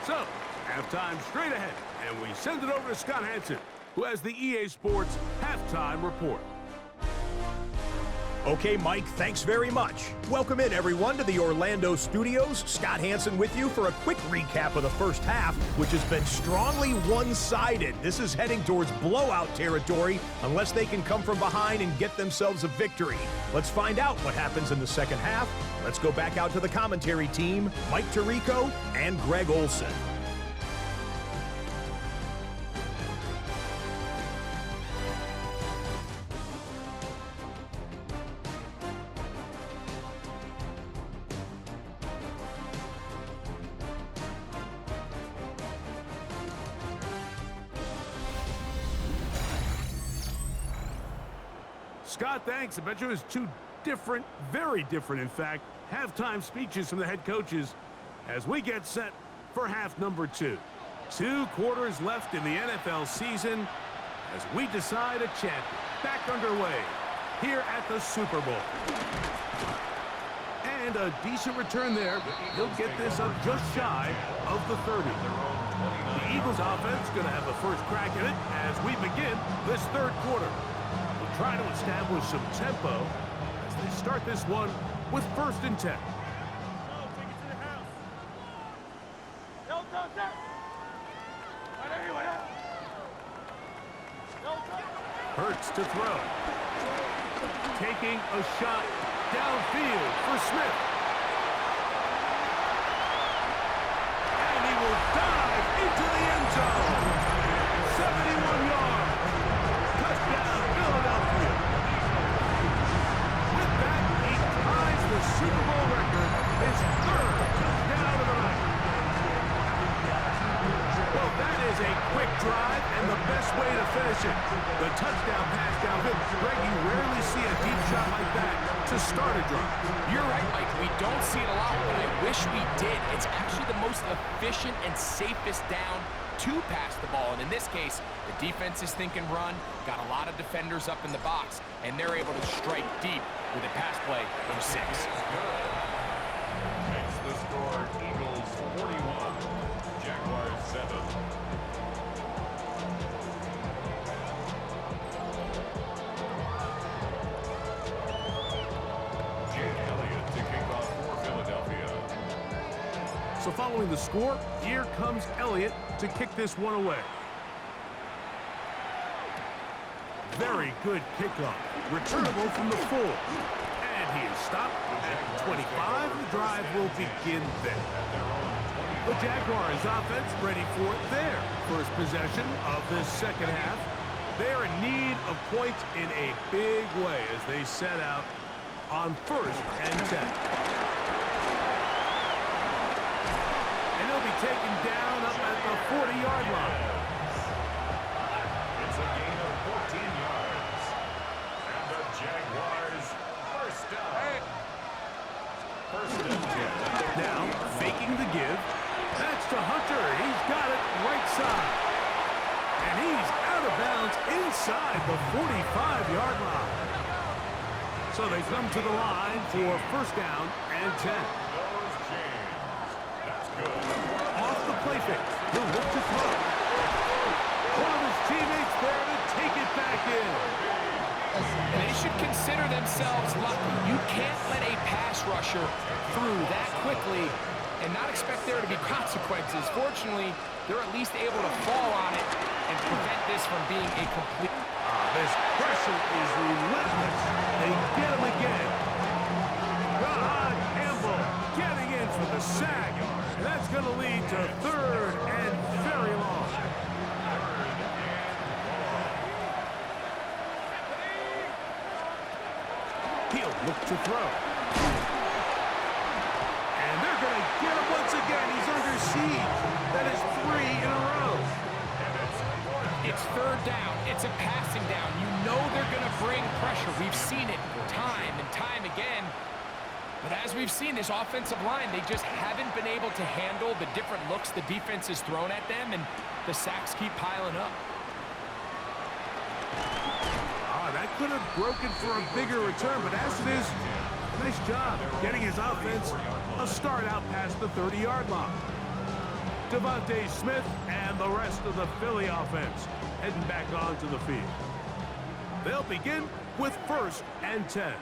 So, halftime straight ahead, and we send it over to Scott Hansen, who has the EA Sports Halftime Report. Okay, Mike, thanks very much. Welcome in, everyone, to the Orlando studios. Scott Hansen with you for a quick recap of the first half, which has been strongly one-sided. This is heading towards blowout territory unless they can come from behind and get themselves a victory. Let's find out what happens in the second half. Let's go back out to the commentary team, Mike Tirico and Greg Olson. Scott, thanks. I bet you it was two different, very different, in fact, halftime speeches from the head coaches as we get set for half number 2. 2 quarters left in the NFL season as we decide a champion. Back underway here at the Super Bowl. And a decent return there. He'll get this up just shy of the 30. The Eagles offense going to have the first crack at it as we begin this third quarter. Try to establish some tempo as they start this one with 1st and 10. Hurts to throw. Taking a shot downfield for Smith. And he will dive into the end zone. 71 yards. Touchdown, Philadelphia. With that, he ties the Super Bowl record, his 3rd touchdown of the night. Well, that is a quick drive and the best way to finish it. The touchdown pass downfield. Greg, you rarely see a deep shot like that to start a drive. You're right, Mike. We don't see it a lot, but I wish we did. It's actually the most efficient and safest down to pass the ball. And in this case, the defense is thinking run, got a lot of defenders up in the box, and they're able to strike deep with a pass play from 6. Makes the score Eagles 41, Jaguars 7. So following the score, here comes Elliott to kick this one away. Very good kickoff. Returnable from the 4. And he is stopped at 25. The drive will begin then. The Jaguars offense ready for their first possession of this second half. They are in need of points in a big way as they set out on 1st and 10. Taken down up at the 40-yard line. It's a gain of 14 yards. And the Jaguars first down. 1st and 10. Now, faking the give. That's to Hunter. He's got it right side. And he's out of bounds inside the 45-yard line. So they come to the line for 1st down and 10. Play fake. He'll look to throw. One of his teammates there to take it back in. They should consider themselves lucky. You can't let a pass rusher through that quickly and not expect there to be consequences. Fortunately, they're at least able to fall on it and prevent this from being a complete... This pressure is relentless. They get him again. Ron Campbell getting in for the sack. And that's going to lead to 3rd and very long. He'll look to throw. And they're going to get him once again. He's under siege. That is 3 in a row. It's 3rd down. It's a passing down. You know they're going to bring pressure. We've seen it time and time again. But as we've seen, this offensive line, they just haven't been able to handle the different looks the defense has thrown at them, and the sacks keep piling up. That could have broken for a bigger return, but as it is, nice job getting his offense a start out past the 30-yard line. Devontae Smith and the rest of the Philly offense heading back onto the field. They'll begin with 1st and 10.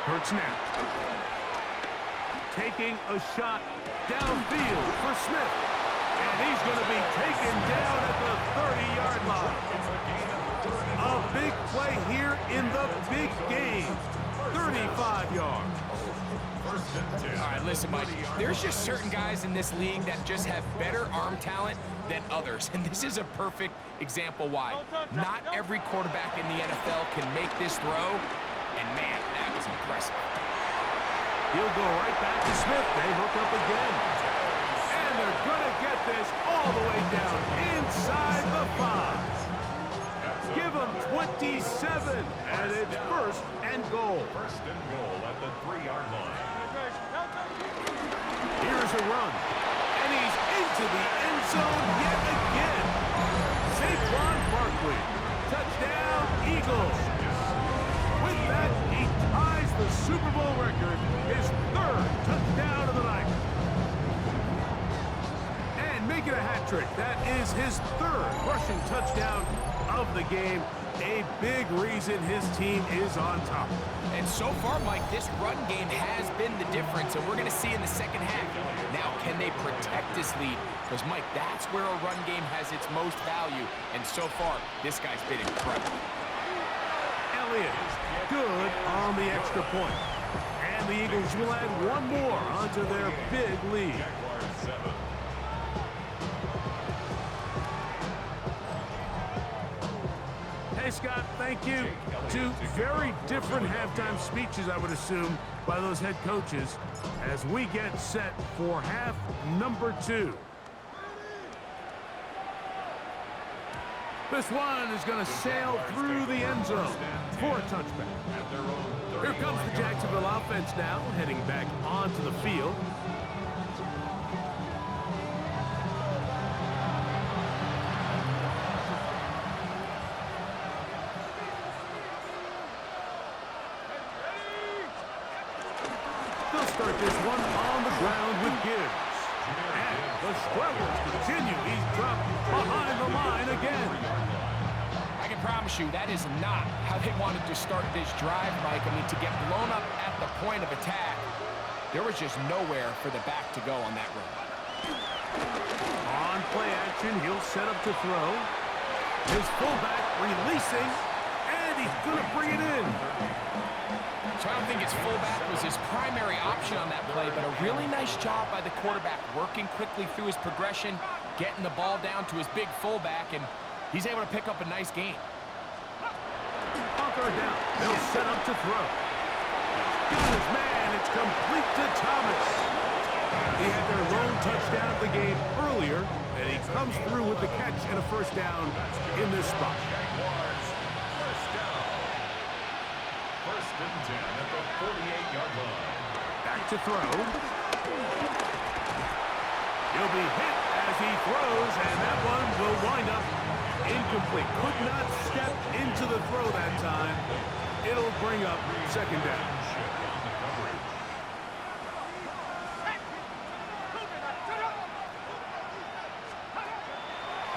Hurts now. Taking a shot downfield for Smith. And he's going to be taken down at the 30-yard line. A big play here in the big game. 35 yards. All right, listen, Mike, there's just certain guys in this league that just have better arm talent than others, and this is a perfect example why. Not every quarterback in the NFL can make this throw, and man, that was impressive. He'll go right back to Smith. They hook up again. And they're going to get this all the way down inside the 5. Give them 27, and it's 1st and goal. 1st and goal at the 3-yard line. Here's a run, and he's into the end zone yet again. Saquon Barkley, touchdown Eagles. With that, he ties the Super Bowl record, his 3rd touchdown of the night. And making a hat trick, that is his 3rd rushing touchdown of the game. A big reason his team is on top. And so far, Mike, this run game has been the difference, and we're going to see in the second half. Now, can they protect this lead? Because, Mike, that's where a run game has its most value, and so far, this guy's been incredible. Elliott, good on the extra point. And the Eagles will add one more onto their big lead. Jaguars 7. Hey, Scott, thank you. 2 very different halftime speeches, I would assume, by those head coaches as we get set for half number 2. This one is going to sail through the end zone for a touchback. Here comes the Jacksonville offense now, heading back onto the field. They'll start this one on the ground with Gibbs. And the struggles continue. He's dropped behind the line again. I can promise you that is not how they wanted to start this drive, Mike. I mean, to get blown up at the point of attack, there was just nowhere for the back to go on that run. On play action, he'll set up to throw. His fullback releasing, and he's going to bring it in. So I don't think his fullback was his primary option on that play, but a really nice job by the quarterback working quickly through his progression, getting the ball down to his big fullback, and he's able to pick up a nice gain. On 3rd down, they'll set up to throw. Got his man, it's complete to Thomas. He had their lone touchdown of the game earlier, and he comes through with the catch and a 1st down in this spot. Jaguars 1st down. 1st and 10 at the 48-yard line. Back to throw. He'll be hit as he throws, and that one will wind up incomplete. Could not step into the throw that time. It'll bring up 2nd down.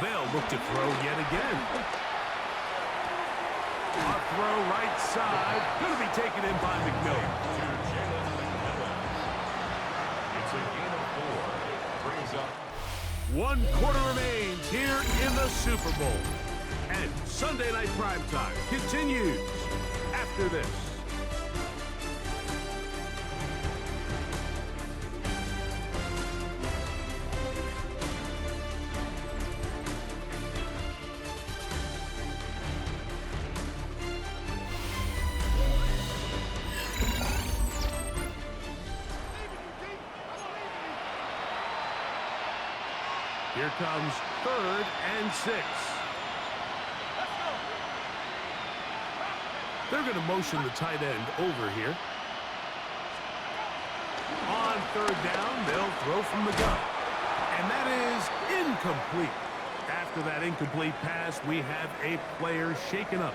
They'll look to throw yet again. A throw right side. Going to be taken in by McMillan. It's a gain of 4. Brings up 1 quarter remains here in the Super Bowl. And Sunday Night Primetime continues after this. Here comes 3rd and 6. They're going to motion the tight end over here. On 3rd down, they'll throw from the gun. And that is incomplete. After that incomplete pass, we have a player shaken up.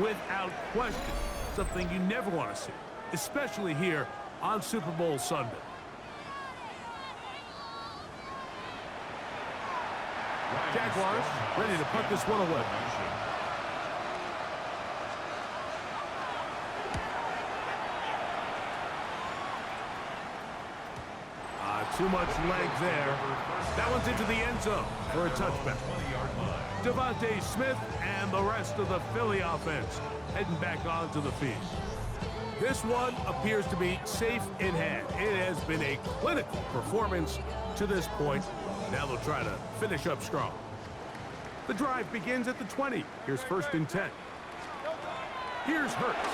Without question, something you never want to see, especially here on Super Bowl Sunday. Jaguars ready to punt this one away. Too much leg there. That one's into the end zone for a touchback. Devontae Smith and the rest of the Philly offense heading back onto the field. This one appears to be safe in hand. It has been a clinical performance to this point. Now they'll try to finish up strong. The drive begins at the 20. Here's 1st and 10. Here's Hurts.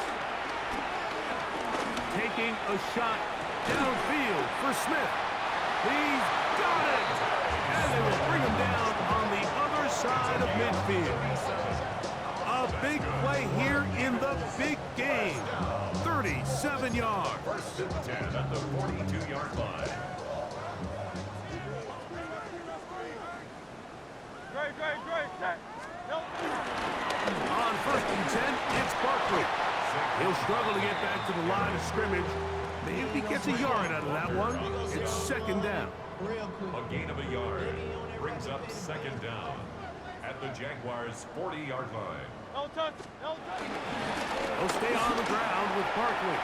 Taking a shot downfield for Smith. He's got it! And they will bring him down on the other side of midfield. A big play here in the big game. 37 yards. 1st and 10 at the 42-yard line. On 1st and 10, it's Barkley. He'll struggle to get back to the line of scrimmage. Maybe gets a yard out of that one. It's 2nd down. A gain of a yard brings up 2nd down at the Jaguars' 40-yard line. He'll stay on the ground with Barkley.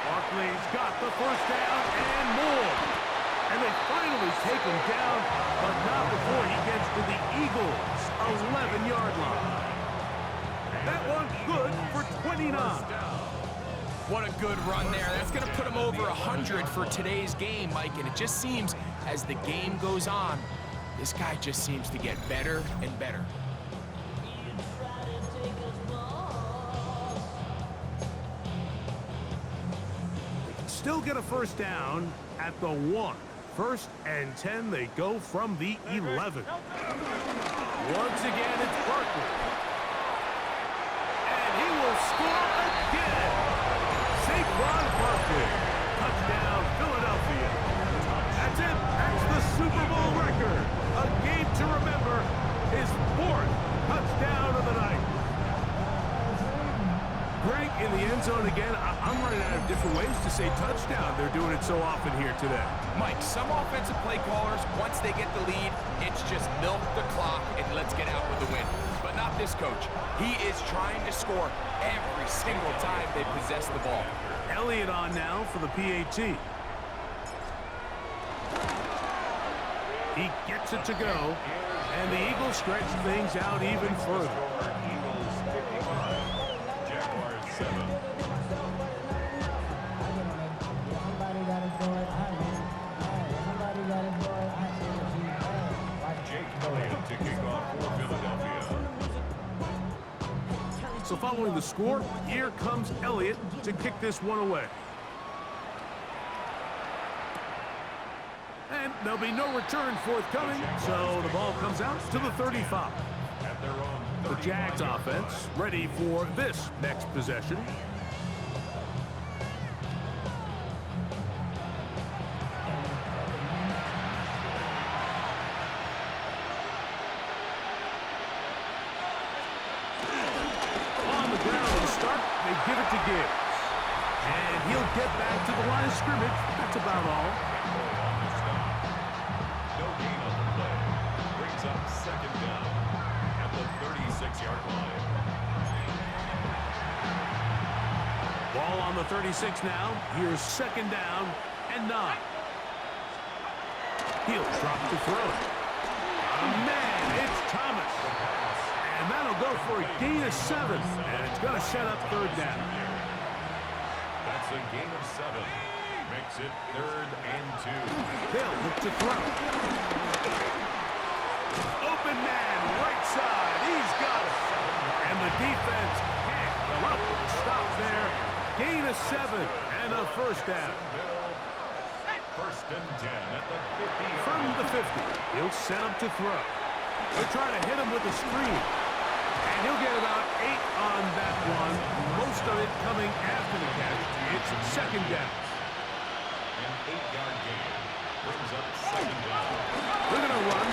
Barkley's got the 1st down and more. And they finally take him down, but not before he gets to the Eagles' 11-yard line. That one good for 29. What a good run there. That's going to put him over 100 for today's game, Mike. And it just seems as the game goes on, this guy just seems to get better and better. They can still get a 1st down at the 1. 1st and 10, they go from the 11. Once again, it's Barkley. And he will score again. Saquon Barkley. Touchdown, Philadelphia. That's it. That's the Super Bowl record. A game to remember. His 4th touchdown of the night. Greg, in the end zone again. I'm running out of different ways to say touchdown. They're doing it so often here today. Mike, some offensive play callers, once they get the lead, it's just milk the clock and let's get out with the win. But not this coach. He is trying to score every single time they possess the ball. Elliott on now for the PAT. He gets it to go, and the Eagles stretch things out even further. Eagles 55, Jaguars 7. Jake Elliott to kick off for Philadelphia. So following the score, here comes Elliott to kick this one away. And there'll be no return forthcoming, so the ball comes out to the 35. At their own The Jags offense ready for this next possession. On the ground to start, they give it to Gibbs. And he'll get back to the line of scrimmage. That's about all. No gain on the play. Brings up 2nd down at the 36-yard line. Ball on the 36 now. Here's 2nd down and 9. He'll drop to throw. Man, it's Thomas. And that'll go for a gain of 7. And it's going to set up 3rd down. That's a gain of 7. Makes it 3rd and 2. They'll look to throw. Open man, right side. He's got it. And the defense can't come up with a stop there. Gain of 7 and a 1st down. 1st and 10 at the 50. From the 50, he'll set him to throw. They'll try to hit him with a screen. And he'll get about 8 on that one. Most of it coming after the catch. It's 2nd down. An 8-yard gain. Brings up 2nd down. They're going to run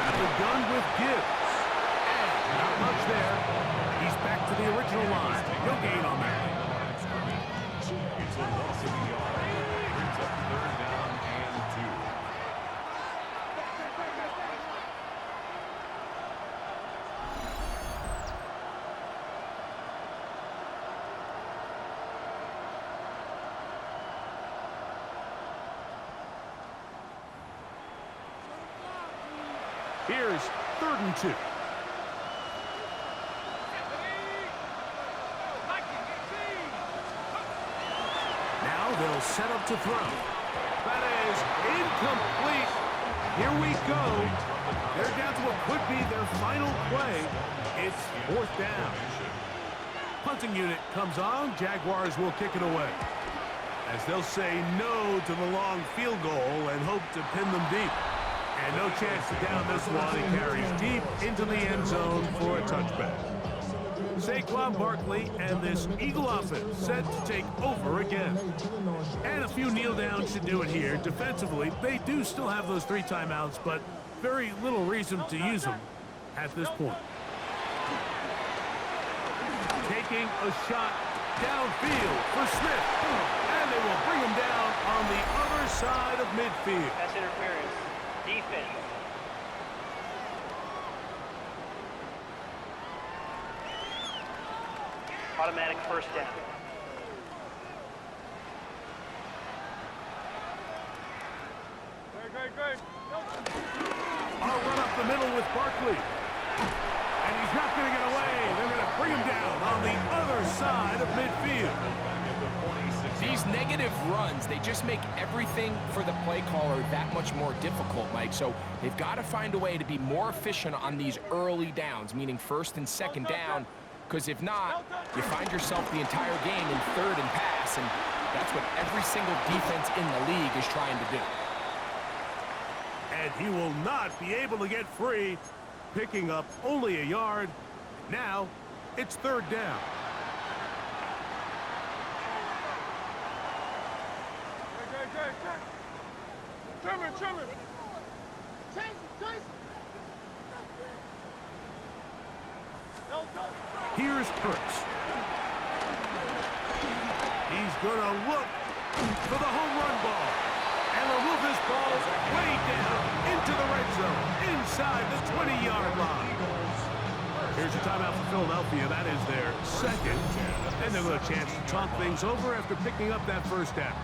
at the gun with Gibbs. And not much there. He's back to the original line. No gain on that. It's a loss of a yard. Brings up 3rd down and 2. Here's 3rd and 2. Now they'll set up to throw. That is incomplete. Here we go. They're down to what could be their final play. It's 4th down. Punting unit comes on. Jaguars will kick it away, as they'll say no to the long field goal and hope to pin them deep. And no chance to down this one. He carries deep into the end zone for a touchback. Saquon Barkley and this Eagle offense set to take over again. And a few kneel downs should do it here. Defensively, they do still have those 3 timeouts, but very little reason to use them at this point. Taking a shot downfield for Smith. And they will bring him down on the other side of midfield. That's interference. Defense. Automatic 1st down. I'll run up the middle with Barkley. And he's not going to get away. They're going to bring him down on the other side of midfield. These negative runs, they just make everything for the play caller that much more difficult, Mike. So they've got to find a way to be more efficient on these early downs, meaning 1st and 2nd down, because if not, you find yourself the entire game in 3rd and pass, and that's what every single defense in the league is trying to do. And he will not be able to get free, picking up only a yard. Now it's 3rd down. Here's Hurts. He's going to look for the home run ball. And will move this ball way down into the red zone, inside the 20-yard line. Here's a timeout for Philadelphia. That is their 2nd. And they'll have a chance to talk things over after picking up that 1st down.